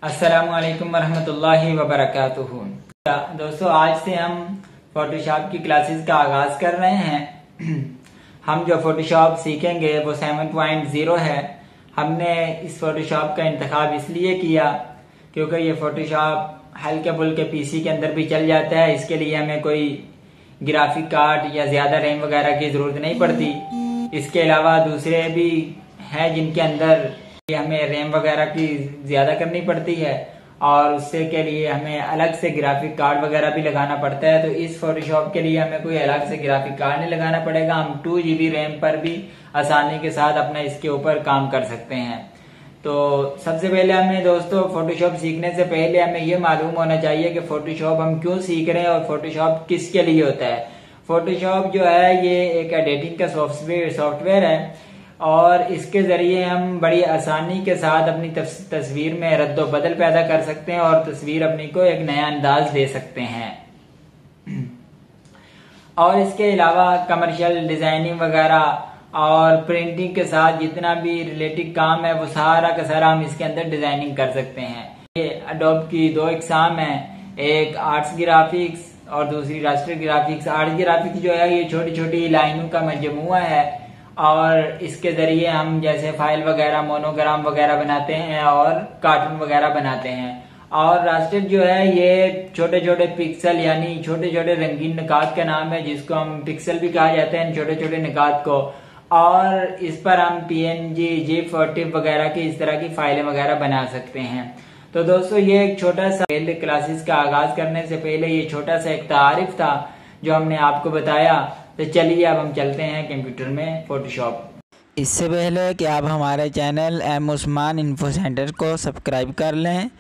अस्सलामुअलैकुम वरहमतुल्लाहि वबरकातुहू। दोस्तों, आज से हम फोटोशॉप की क्लासेस का आगाज कर रहे हैं। हम जो फोटोशॉप सीखेंगे वो 7.0 है। हमने इस फोटोशॉप का इंतखाब इसलिए किया क्योंकि ये फोटोशॉप हल्के फुल्के पीसी के अंदर भी चल जाता है। इसके लिए हमें कोई ग्राफिक कार्ड या ज्यादा रैम वगैरह की जरूरत नहीं पड़ती। इसके अलावा दूसरे भी हैं जिनके अंदर हमें रैम वगैरह की ज्यादा करनी पड़ती है और उससे के लिए हमें अलग से ग्राफिक कार्ड वगैरह भी लगाना पड़ता है। तो इस फोटोशॉप के लिए हमें कोई अलग से ग्राफिक कार्ड नहीं लगाना पड़ेगा। हम 2 GB रैम पर भी आसानी के साथ अपना इसके ऊपर काम कर सकते हैं। तो सबसे पहले हमें दोस्तों फोटोशॉप सीखने से पहले हमें ये मालूम होना चाहिए कि फोटोशॉप हम क्यों सीख रहे हैं और फोटोशॉप किसके लिए होता है। फोटोशॉप जो है ये एक एडिटिंग का सॉफ्टवेयर है और इसके जरिए हम बड़ी आसानी के साथ अपनी तस्वीर में रद्दो बदल पैदा कर सकते हैं और तस्वीर अपनी को एक नया अंदाज दे सकते हैं। और इसके अलावा कमर्शियल डिजाइनिंग वगैरह और प्रिंटिंग के साथ जितना भी रिलेटेड काम है वो सारा का सारा हम इसके अंदर डिजाइनिंग कर सकते हैं। ये एडोब की 2 इकसाम है, एक आर्ट्स ग्राफिक्स और दूसरी रास्टर ग्राफिक्स। आर्ट्स ग्राफिक्स जो है ये छोटी छोटी लाइनों का मजमूआ है और इसके जरिए हम जैसे फाइल वगैरह मोनोग्राम वगैरह बनाते हैं और कार्टून वगैरह बनाते हैं। और रास्टर जो है ये छोटे छोटे पिक्सल यानी छोटे छोटे रंगीन निकात का नाम है, जिसको हम पिक्सल भी कहा जाता है छोटे छोटे निकात को। और इस पर हम PNG GIF और TIFF वगैरह की इस तरह की फाइलें वगैरह बना सकते हैं। तो दोस्तों ये एक छोटा सा क्लासेस का आगाज करने से पहले ये छोटा सा एक तारीफ था जो हमने आपको बताया। तो चलिए अब हम चलते हैं कंप्यूटर में फोटोशॉप। इससे पहले कि आप हमारे channel M Usman info centre को सब्सक्राइब कर लें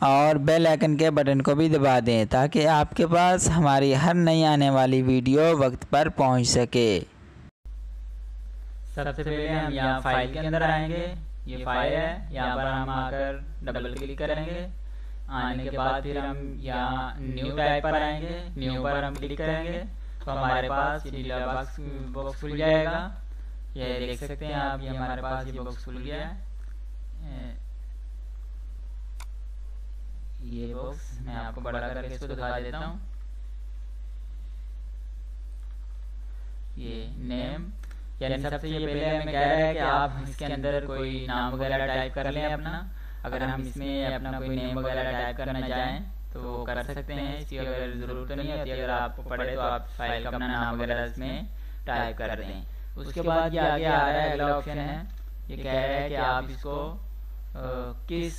और बेल आइकन के बटन को भी दबा दें ताकि आपके पास हमारी हर नई आने वाली वीडियो वक्त पर पहुंच सके। सबसे पहले हम यहाँ फाइल के अंदर आएंगे। ये फाइल है, यहाँ पर हम आकर डबल क्लिक करेंगे। आने के बाद फिर हम यहाँ न्यू टाइप पर आएंगे। न्यू पर हम क्लिक करेंगे तो हमारे पास ये नीला बॉक्स खुल जाएगा। ये देख सकते हैं आप, ये हमारे पास ये बॉक्स खुल गया है। ये बॉक्स मैं आपको बड़ा करके इसको दिखा देता हूँ। ये नेम यानी सबसे ये पहले हमें कह रहा है कि आप इसके अंदर कोई नाम वगैरह टाइप कर लें अपना। अगर हम इसमें अपना कोई नेम वगैरह टाइप करना चाहें तो वो कर सकते हैं। इसकी अगर जरूरत तो नहीं होती, अगर आपको पड़े तो आप फाइल का अपना नाम वगैरह इसमें टाइप कर दें। उसके बाद ये आगे आ रहा है, अगला ऑप्शन है। ये कह रहा है कि आप इसको किस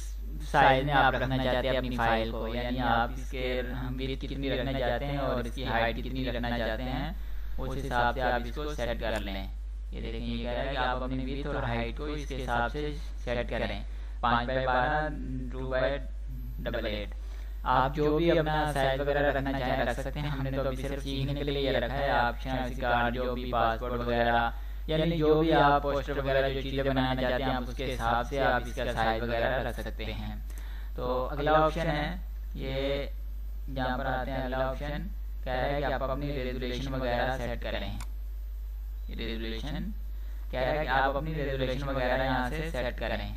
साइज में आप रखना चाहते हैं अपनी फाइल को, यानी आप इसके विड्थ कितनी रखना चाहते हैं और इसकी हाइट कितनी रखना चाहते हैं, उस हिसाब से आप इसको सेट कर लें। ये देखें, ये कह रहा है कि आप अपनी विड्थ और हाइट को इसके हिसाब से सेट करें। 5x12 2x8। आप जो भी अपना साइज वगैरह रखना चाहें रख सकते हैं। हमने तो अभी सिर्फ सीखने के लिए रखा है। आप कार्ड जो भी पासपोर्ट वगैरह यानी जो भी आप पोस्टर वगैरह जो चीज़ें बनाना चाहते हैं आप उसके हिसाब से आप इसका साइज वगैरह रख सकते हैं। तो अगला ऑप्शन है, ये यहाँ पर आते हैं। अगला ऑप्शन कह रहा है कि आप अपनी रेजोल्यूशन वगैरह सेट करें। रेजोल्यूशन कह रहा है कि आप अपनी रेजोल्यूशन वगैरह यहाँ से सेट करें।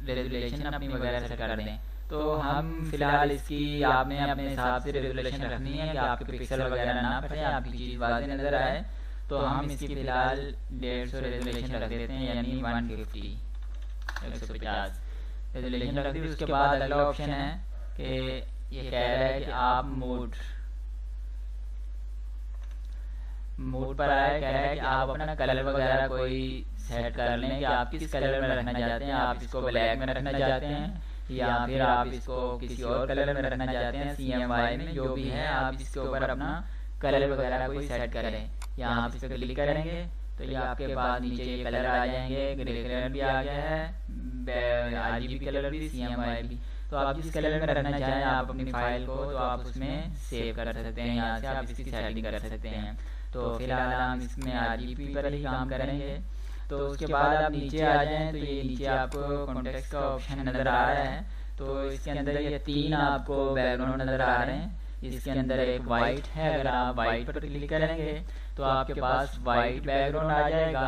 रेजोल्यूशन अपनी वगैरह सेट कर दें। तो हम फिलहाल इसकी आपने अपने हिसाब से रेजोल्यूशन रखनी है कि आपके पिक्सल वगैरह ना फटे, आपकी चीज़ वाज़ेह नज़र आए। तो हम इसकी फिलहाल 150 रेजोल्यूशन रख देते हैं, यानी 150 रेजोल्यूशन रख दी। उसके बाद अगला ऑप्शन है कि ये कह रहा है कि आप मूड पर आए। कह रहा है कि आप अपना कलर वगैरह कोई सेट कर लें कि आप किस कलर में रखना चाहते हैं। आप इसको ब्लैक में रखना चाहते हैं या फिर आप इसको किसी और कलर में रखना चाहते हैं, CMY में जो भी है। आप इसके ऊपर अपना कलर वगैरह कोई सेट करें। यहाँ आप इस पर क्लिक करेंगे तो ये आपके पास नीचे ये कलर आ जाएंगे। ग्रे कलर भी आ गया है, RGB कलर भी, CMY भी। तो आप जिस कलर में रखना चाहें आप अपनी फाइल को तो आप उसमें सेव कर सकते हैं। यहाँ से आप इसकी सेटिंग कर सकते हैं। तो फिलहाल हम इसमें RGB पर ही काम करेंगे। तो उसके बाद आप नीचे आ जाएं तो ये नीचे आपको कॉन्टेक्स्ट का ऑप्शन नज़र आ रहा है। तो इसके अंदर ये 3 आपको बैकग्राउंड नज़र आ रहे हैं। इसके अंदर एक वाइट है, अगर आप वाइट पर क्लिक करेंगे तो आपके पास वाइट बैकग्राउंड आ जाएगा।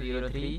03